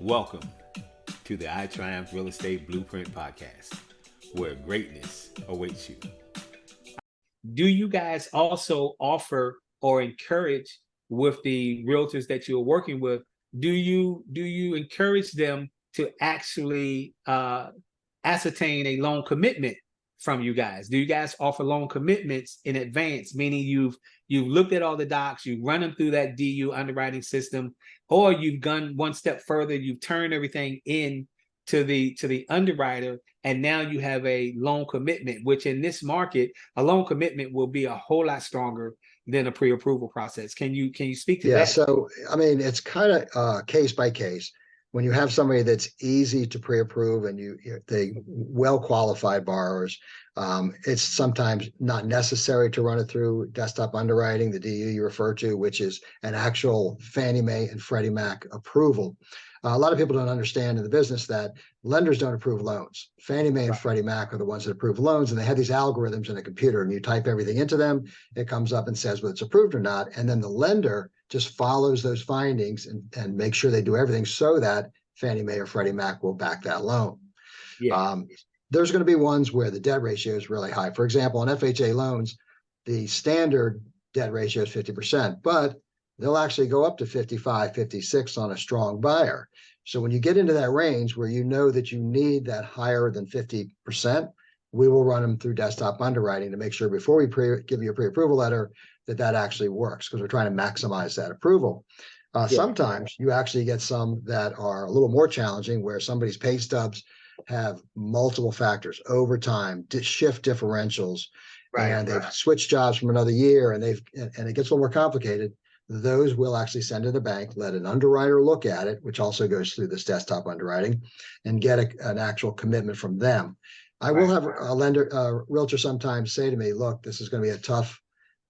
Welcome to the I Triumph Real Estate Blueprint Podcast, where greatness awaits you. Do you guys also offer or encourage with the realtors that you're working with? Do you encourage them to actually ascertain a loan commitment from you guys? Do you guys offer loan commitments in advance, meaning you've looked at all the docs, you run them through that DU underwriting system, or you've gone one step further, you've turned everything in to the underwriter, and now you have a loan commitment, which in this market, a loan commitment will be a whole lot stronger than a pre-approval process. Can you speak to Yeah, that? so I mean, it's kind of case by case. When you have somebody that's easy to pre-approve and they well qualified borrowers, it's sometimes not necessary to run it through desktop underwriting, the DU you refer to, which is an actual Fannie Mae and Freddie Mac approval. A lot of people don't understand in the business that lenders don't approve loans. Fannie Mae and Freddie Mac are the ones that approve loans, and they have these algorithms in a computer, and you type everything into them. It comes up and says whether it's approved or not, and then the lender just follows those findings and make sure they do everything so that Fannie Mae or Freddie Mac will back that loan. Yeah. There's going to be ones where the debt ratio is really high. For example, on FHA loans, the standard debt ratio is 50%, but they'll actually go up to 55, 56 on a strong buyer. So when you get into that range where you know that you need that higher than 50%, we will run them through desktop underwriting to make sure before we give you a pre-approval letter that actually works, because we're trying to maximize that approval. Sometimes you actually get some that are a little more challenging, where somebody's pay stubs have multiple factors, overtime, shift differentials, and they've switched jobs from another year, and it gets a little more complicated. Those will actually send to the bank, let an underwriter look at it, which also goes through this desktop underwriting, and get an actual commitment from them. I will have a realtor sometimes say to me, look, this is going to be a tough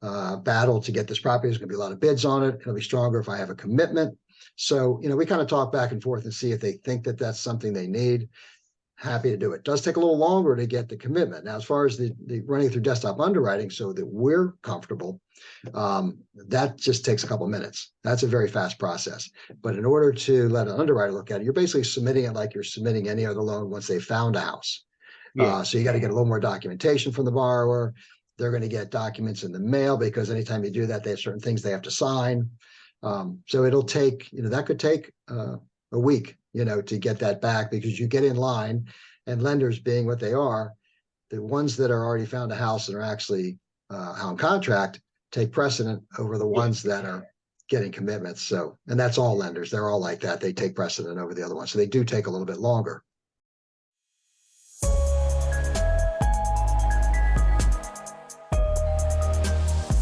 battle to get this property. There's going to be a lot of bids on it. It'll be stronger if I have a commitment. So, we kind of talk back and forth and see if they think that that's something they need. Happy to do it. Does take a little longer to get the commitment. Now, as far as the running through desktop underwriting so that we're comfortable, that just takes a couple of minutes. That's a very fast process. But in order to let an underwriter look at it, you're basically submitting it like you're submitting any other loan once they found a house. So you got to get a little more documentation from the borrower. They're going to get documents in the mail, because anytime you do that, they have certain things they have to sign. So it'll take, that could take a week, to get that back, because you get in line, and lenders being what they are, the ones that are already found a house and are actually on contract take precedent over the ones that are getting commitments. So, and that's all lenders. They're all like that. They take precedent over the other ones. So they do take a little bit longer.